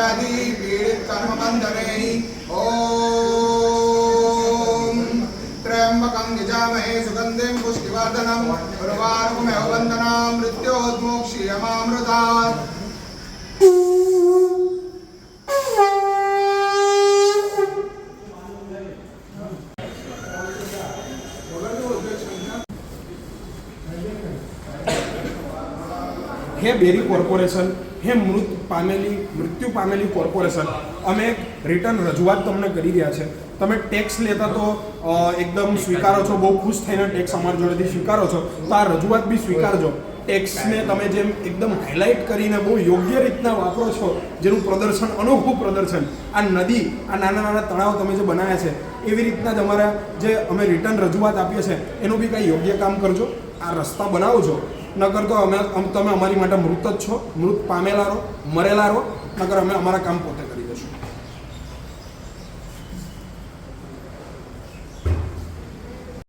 व्याधि पीड़ित कर्म बंधने ओम त्र्यंबकं यजामहे सुगंधिं पुष्टिवर्धनम् उर्वारुकमेव वन्दनां मृत्योर्मुक्षीयमामृतात्। हे बेरी कॉर्पोरेशन हे मृत्यु पामेली कॉर्पोरेशन अमे रिटर्न रजूआत तमने करी रह्या छे। तमे टेक्स लेता तो एकदम स्वीकारो छो, बहु खुश थईने टेक्स अमारी जोडेथी स्वीकारो छो, तो आ रजूआत बी स्वीकारजो। टेक्स ने तमे जेम एकदम हाइलाइट करीने बहु योग्य रीतना वापरो छो, जेनुं प्रदर्शन अनोखुं प्रदर्शन आ नदी आ नाना नाना तळाव तमे जे बनाव्या छे एवी रीतना ज अमारा जे अमे रिटर्न रजूआत आपीए छे एनुं बी कांई योग्य काम करजो। आ रस्ता बनावजो, नकर तो अमे तमे अमारी माटे मृत ज छो, मृत पामेला रो, मरेला रो, नकर अमे अमारा काम पोते